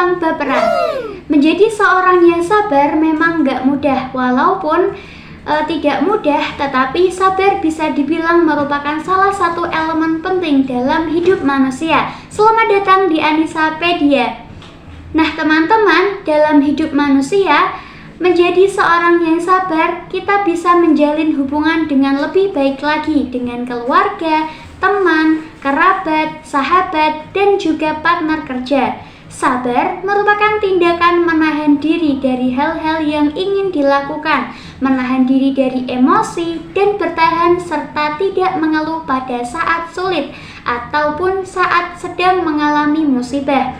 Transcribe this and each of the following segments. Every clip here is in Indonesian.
gampang baperan. Menjadi seorang yang sabar memang gak mudah, walaupun tidak mudah, tetapi sabar bisa dibilang merupakan salah satu elemen penting dalam hidup manusia. Selamat datang di Anisapedia. Nah teman-teman, dalam hidup manusia, menjadi seorang yang sabar, kita bisa menjalin hubungan dengan lebih baik lagi dengan keluarga, teman, kerabat, sahabat, dan juga partner kerja. Sabar merupakan tindakan menahan diri dari hal-hal yang ingin dilakukan, menahan diri dari emosi, dan bertahan serta tidak mengeluh pada saat sulit ataupun saat sedang mengalami musibah.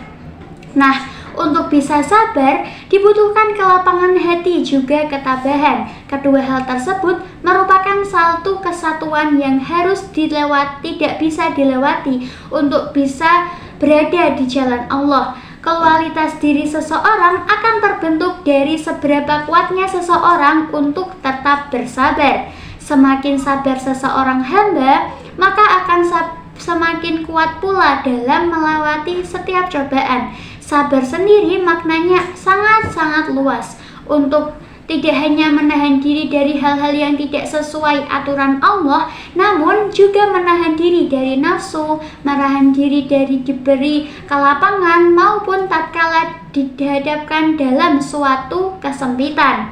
Nah, untuk bisa sabar dibutuhkan kelapangan hati juga ketabahan. Kedua hal tersebut merupakan satu kesatuan yang tidak bisa dilewati untuk bisa berada di jalan Allah. Kualitas diri seseorang akan terbentuk dari seberapa kuatnya seseorang untuk tetap bersabar. Semakin sabar seseorang hamba, maka akan semakin kuat pula dalam melewati setiap cobaan. Sabar sendiri maknanya sangat-sangat luas, untuk tidak hanya menahan diri dari hal-hal yang tidak sesuai aturan Allah, namun juga menahan diri dari nafsu, menahan diri dari diberi kelapangan maupun tatkala dihadapkan dalam suatu kesempitan.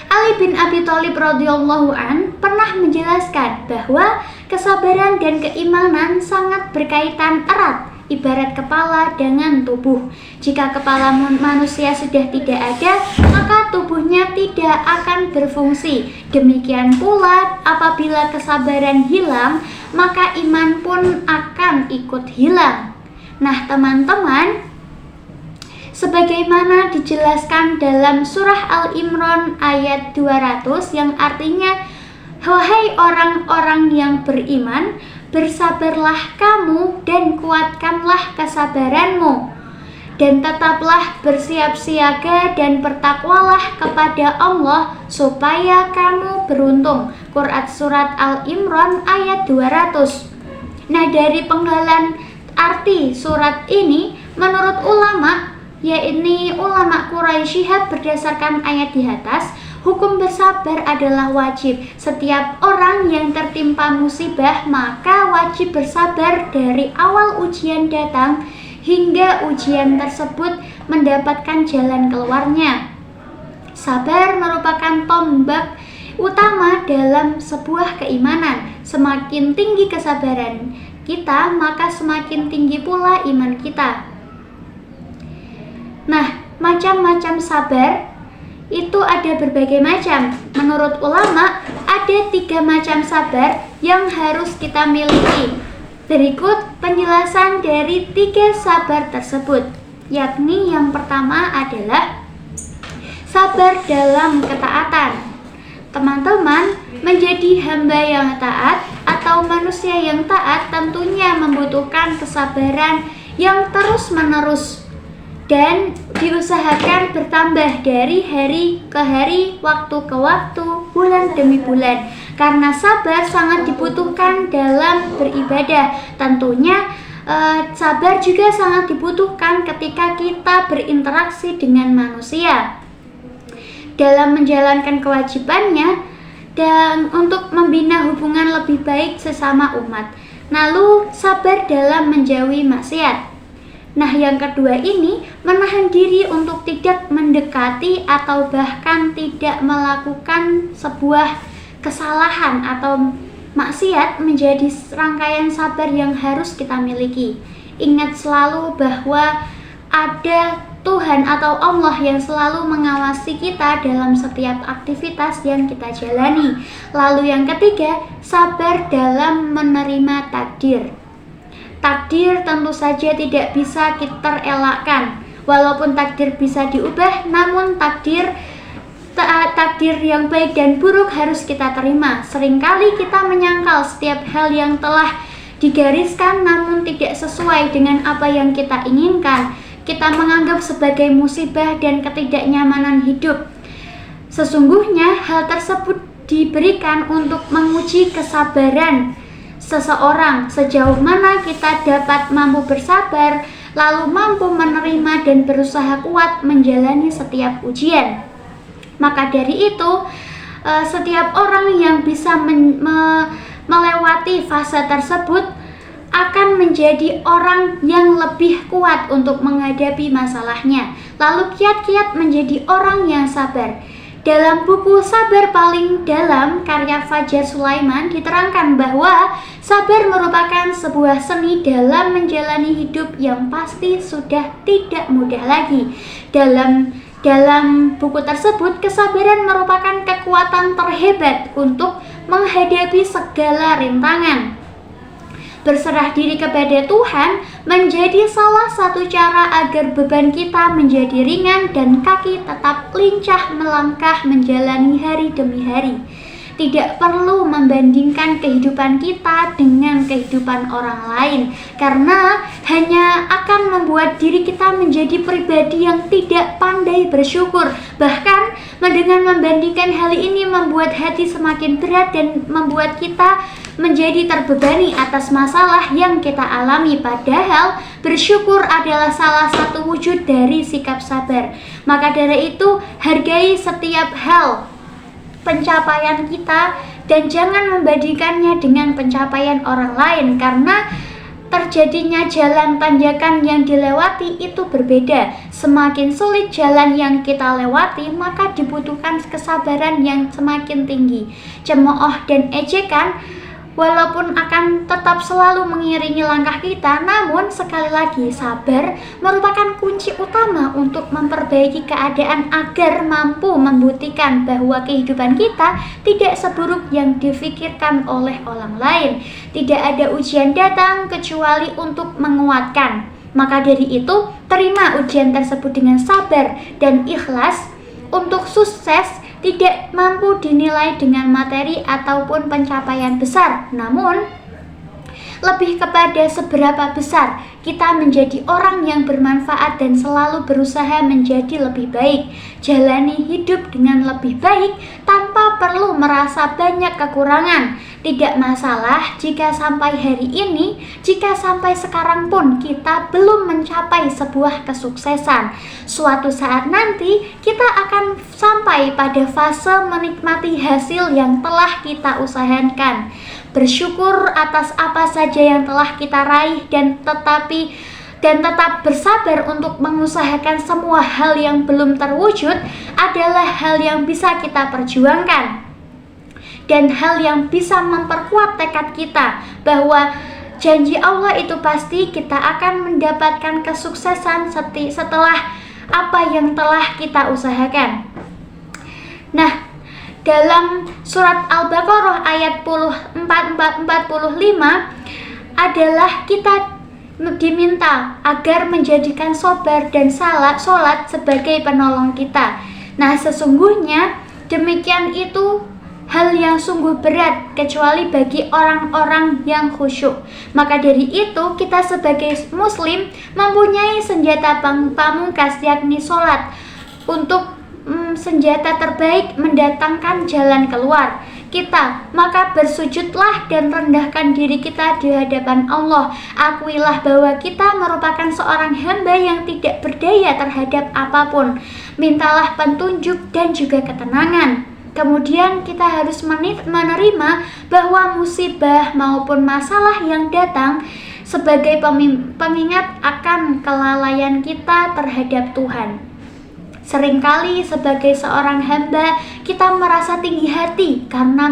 Ali bin Abi Thalib radhiyallahu an pernah menjelaskan bahwa kesabaran dan keimanan sangat berkaitan erat, ibarat kepala dengan tubuh. Jika kepala manusia sudah tidak ada, maka tubuhnya tidak akan berfungsi. Demikian pula apabila kesabaran hilang, maka iman pun akan ikut hilang. Nah teman-teman, sebagaimana dijelaskan dalam surah Al-Imran ayat 200 yang artinya, wahai orang-orang yang beriman, bersabarlah kamu dan kuatkanlah kesabaranmu, dan tetaplah bersiap siaga dan bertakwalah kepada Allah supaya kamu beruntung. Quran surat Al-Imran ayat 200. Nah dari penggalan arti surat ini menurut ulama, yakni ulama Quraisy berdasarkan ayat di atas, hukum bersabar adalah wajib. Setiap orang yang tertimpa musibah maka wajib bersabar dari awal ujian datang hingga ujian tersebut mendapatkan jalan keluarnya. Sabar merupakan tombak utama dalam sebuah keimanan. Semakin tinggi kesabaran kita, maka semakin tinggi pula iman kita. Nah, macam-macam sabar itu ada berbagai macam. Menurut ulama, ada 3 macam sabar yang harus kita miliki. Berikut penjelasan dari 3 sabar tersebut, yakni yang pertama adalah sabar dalam ketaatan. Teman-teman, menjadi hamba yang taat atau manusia yang taat tentunya membutuhkan kesabaran yang terus-menerus dan diusahakan bertambah dari hari ke hari, waktu ke waktu, bulan demi bulan. Karena sabar sangat dibutuhkan dalam beribadah. Tentunya sabar juga sangat dibutuhkan ketika kita berinteraksi dengan manusia dalam menjalankan kewajibannya dan untuk membina hubungan lebih baik sesama umat. Lalu sabar dalam menjauhi maksiat. Nah yang kedua ini menahan diri untuk tidak mendekati atau bahkan tidak melakukan sebuah kesalahan atau maksiat menjadi rangkaian sabar yang harus kita miliki. Ingat selalu bahwa ada Tuhan atau Allah yang selalu mengawasi kita dalam setiap aktivitas yang kita jalani. Lalu yang ketiga, sabar dalam menerima takdir. Takdir tentu saja tidak bisa kita elakkan. Walaupun takdir bisa diubah, namun takdir yang baik dan buruk harus kita terima. Seringkali kita menyangkal setiap hal yang telah digariskan namun tidak sesuai dengan apa yang kita inginkan. Kita menganggap sebagai musibah dan ketidaknyamanan hidup. Sesungguhnya hal tersebut diberikan untuk menguji kesabaran seseorang, sejauh mana kita dapat mampu bersabar, lalu mampu menerima dan berusaha kuat menjalani setiap ujian. Maka dari itu, setiap orang yang bisa melewati fase tersebut akan menjadi orang yang lebih kuat untuk menghadapi masalahnya, lalu kiat-kiat menjadi orang yang sabar. Dalam buku Sabar Paling Dalam karya Fajar Sulaiman diterangkan bahwa sabar merupakan sebuah seni dalam menjalani hidup yang pasti sudah tidak mudah lagi. Dalam buku tersebut, kesabaran merupakan kekuatan terhebat untuk menghadapi segala rintangan. Berserah diri kepada Tuhan menjadi salah satu cara agar beban kita menjadi ringan dan kaki tetap lincah melangkah menjalani hari demi hari. Tidak perlu membandingkan kehidupan kita dengan kehidupan orang lain, karena hanya akan membuat diri kita menjadi pribadi yang tidak pandai bersyukur. Bahkan dengan membandingkan hal ini membuat hati semakin berat dan membuat kita menjadi terbebani atas masalah yang kita alami. Padahal bersyukur adalah salah satu wujud dari sikap sabar. Maka dari itu, hargai setiap hal pencapaian kita dan jangan membandingkannya dengan pencapaian orang lain, karena terjadinya jalan tanjakan yang dilewati itu berbeda. Semakin sulit jalan yang kita lewati, maka dibutuhkan kesabaran yang semakin tinggi. Cemooh dan ejekan walaupun akan tetap selalu mengiringi langkah kita, namun sekali lagi sabar merupakan kunci utama untuk memperbaiki keadaan agar mampu membuktikan bahwa kehidupan kita tidak seburuk yang difikirkan oleh orang lain. Tidak ada ujian datang kecuali untuk menguatkan. Maka dari itu, terima ujian tersebut dengan sabar dan ikhlas. Untuk sukses tidak mampu dinilai dengan materi ataupun pencapaian besar, namun lebih kepada seberapa besar kita menjadi orang yang bermanfaat dan selalu berusaha menjadi lebih baik. Jalani hidup dengan lebih baik tanpa perlu merasa banyak kekurangan. Tidak masalah jika sampai hari ini, jika sampai sekarang pun kita belum mencapai sebuah kesuksesan. Suatu saat nanti kita akan sampai pada fase menikmati hasil yang telah kita usahakan. Bersyukur atas apa saja yang telah kita raih dan tetap bersabar untuk mengusahakan semua hal yang belum terwujud adalah hal yang bisa kita perjuangkan dan hal yang bisa memperkuat tekad kita bahwa janji Allah itu pasti kita akan mendapatkan kesuksesan setelah apa yang telah kita usahakan. Nah, dalam surat Al-Baqarah ayat 45 adalah kita diminta agar menjadikan sabar dan sholat sebagai penolong kita. Nah, sesungguhnya demikian itu hal yang sungguh berat kecuali bagi orang-orang yang khusyuk. Maka dari itu kita sebagai muslim mempunyai senjata pamungkas yakni sholat untuk senjata terbaik mendatangkan jalan keluar kita. Maka bersujudlah dan rendahkan diri kita di hadapan Allah. Akuilah bahwa kita merupakan seorang hamba yang tidak berdaya terhadap apapun. Mintalah petunjuk dan juga ketenangan. Kemudian kita harus menerima bahwa musibah maupun masalah yang datang sebagai pengingat akan kelalaian kita terhadap Tuhan. Seringkali sebagai seorang hamba kita merasa tinggi hati karena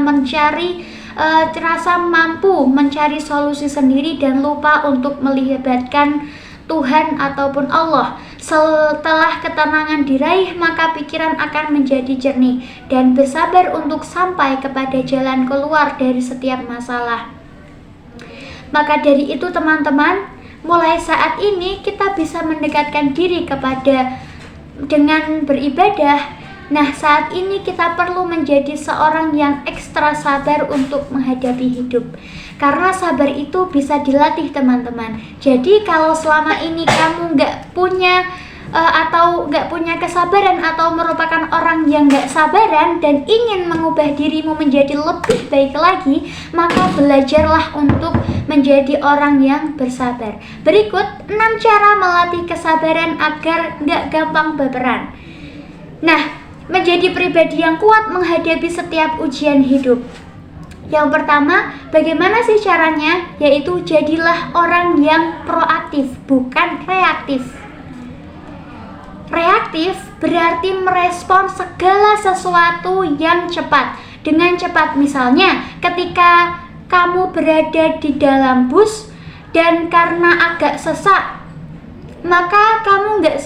rasa mampu mencari solusi sendiri dan lupa untuk melibatkan Tuhan ataupun Allah. Setelah ketenangan diraih, maka pikiran akan menjadi jernih dan bersabar untuk sampai kepada jalan keluar dari setiap masalah. Maka dari itu teman-teman, mulai saat ini kita bisa mendekatkan diri dengan beribadah. Nah, saat ini kita perlu menjadi seorang yang ekstra sabar untuk menghadapi hidup. Karena sabar itu bisa dilatih teman-teman. Jadi kalau selama ini kamu nggak punya kesabaran atau merupakan orang yang nggak sabaran dan ingin mengubah dirimu menjadi lebih baik lagi, maka belajarlah untuk menjadi orang yang bersabar. Berikut 6 cara melatih kesabaran agar nggak gampang baperan. Nah, menjadi pribadi yang kuat menghadapi setiap ujian hidup. Yang pertama, bagaimana sih caranya? Yaitu jadilah orang yang proaktif, bukan reaktif. Reaktif berarti merespon segala sesuatu yang cepat. Dengan cepat, misalnya ketika kamu berada di dalam bus dan karena agak sesak, maka kamu nggak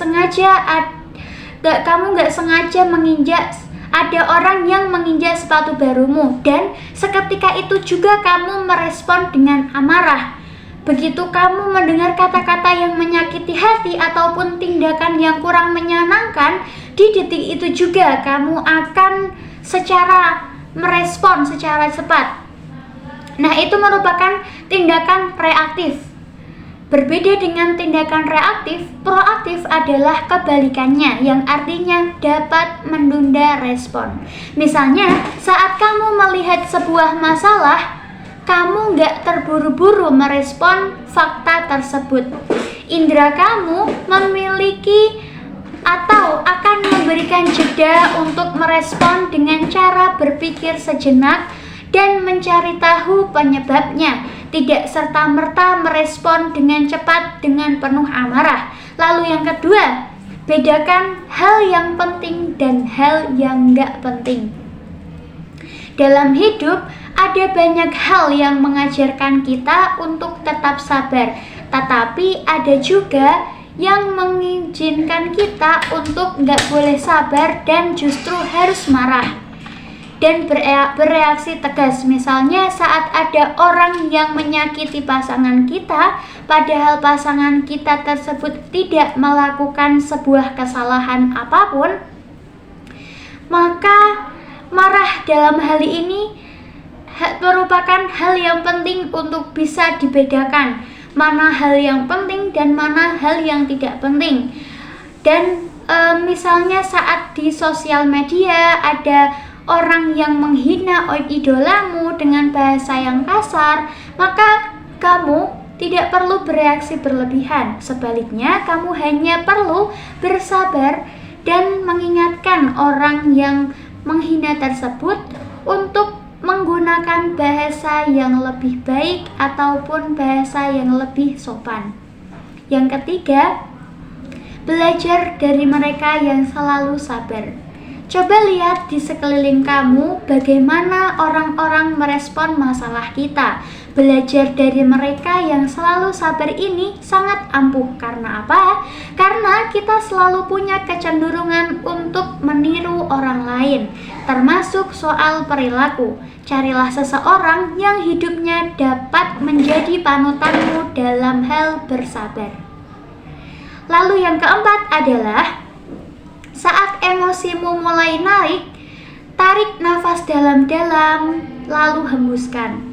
sengaja menginjak, ada orang yang menginjak sepatu barumu, dan seketika itu juga kamu merespon dengan amarah. Begitu kamu mendengar kata-kata yang menyakiti hati ataupun tindakan yang kurang menyenangkan, di detik itu juga kamu akan merespon secara cepat. Nah, itu merupakan tindakan reaktif. Berbeda dengan tindakan reaktif, proaktif adalah kebalikannya, yang artinya dapat menunda respon. Misalnya, saat kamu melihat sebuah masalah, kamu nggak terburu-buru merespon fakta tersebut. Indera kamu memiliki atau akan memberikan jeda untuk merespon dengan cara berpikir sejenak dan mencari tahu penyebabnya, tidak serta-merta merespon dengan cepat dengan penuh amarah. Lalu yang kedua, bedakan hal yang penting dan hal yang nggak penting. Dalam hidup, ada banyak hal yang mengajarkan kita untuk tetap sabar, tetapi ada juga yang mengizinkan kita untuk nggak boleh sabar dan justru harus marah dan bereaksi tegas. Misalnya saat ada orang yang menyakiti pasangan kita, padahal pasangan kita tersebut tidak melakukan sebuah kesalahan apapun, maka marah dalam hal ini merupakan hal yang penting untuk bisa dibedakan mana hal yang penting dan mana hal yang tidak penting. Dan misalnya saat di sosial media ada orang yang menghina idolamu dengan bahasa yang kasar, maka kamu tidak perlu bereaksi berlebihan. Sebaliknya, kamu hanya perlu bersabar dan mengingatkan orang yang menghina tersebut untuk menggunakan bahasa yang lebih baik ataupun bahasa yang lebih sopan. Yang ketiga, belajar dari mereka yang selalu sabar. Coba lihat di sekeliling kamu bagaimana orang-orang merespon masalah kita. Belajar dari mereka yang selalu sabar ini sangat ampuh. Karena apa? Karena kita selalu punya kecenderungan untuk meniru orang lain, termasuk soal perilaku. Carilah seseorang yang hidupnya dapat menjadi panutanmu dalam hal bersabar. Lalu yang keempat adalah saat emosimu mulai naik, tarik nafas dalam-dalam, lalu hembuskan.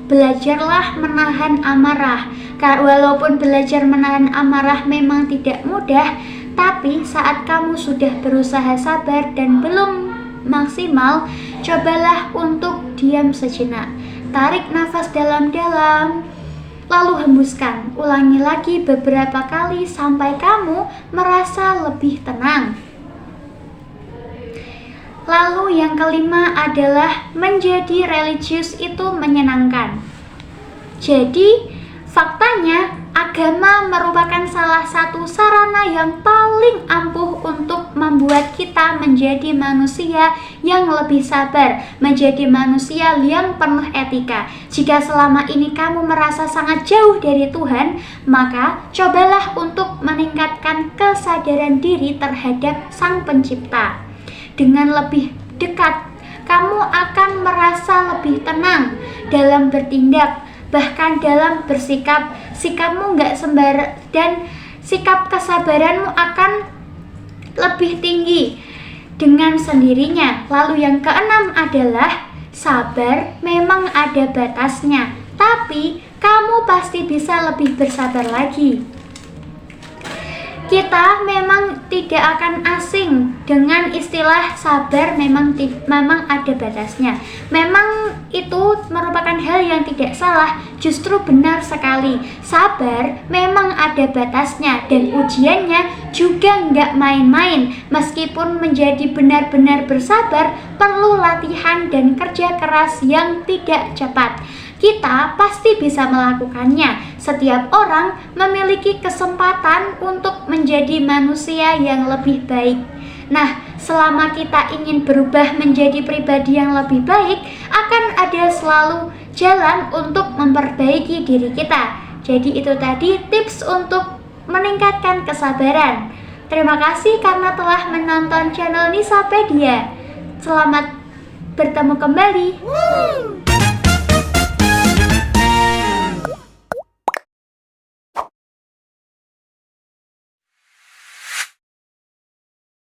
Belajarlah menahan amarah. Walaupun belajar menahan amarah memang tidak mudah, tapi saat kamu sudah berusaha sabar dan belum maksimal, cobalah untuk diam sejenak. Tarik nafas dalam-dalam, lalu hembuskan. Ulangi lagi beberapa kali sampai kamu merasa lebih tenang. Lalu yang kelima adalah menjadi religius itu menyenangkan. Jadi faktanya agama merupakan salah satu sarana yang paling ampuh untuk membuat kita menjadi manusia yang lebih sabar, menjadi manusia yang penuh etika. Jika selama ini kamu merasa sangat jauh dari Tuhan, maka cobalah untuk meningkatkan kesadaran diri terhadap Sang Pencipta. Dengan lebih dekat, kamu akan merasa lebih tenang dalam bertindak, bahkan dalam bersikap. Sikapmu nggak sembarang dan sikap kesabaranmu akan lebih tinggi dengan sendirinya. Lalu yang keenam adalah sabar memang ada batasnya, tapi kamu pasti bisa lebih bersabar lagi. Kita memang tidak akan asing dengan istilah sabar memang ada batasnya. Memang itu merupakan hal yang tidak salah, justru benar sekali. Sabar memang ada batasnya dan ujiannya juga nggak main-main. Meskipun menjadi benar-benar bersabar perlu latihan dan kerja keras yang tidak cepat. Kita pasti bisa melakukannya. Setiap orang memiliki kesempatan untuk menjadi manusia yang lebih baik. Nah, selama kita ingin berubah menjadi pribadi yang lebih baik, akan ada selalu jalan untuk memperbaiki diri kita. Jadi itu tadi tips untuk meningkatkan kesabaran. Terima kasih karena telah menonton channel Nisapedia. Selamat bertemu kembali.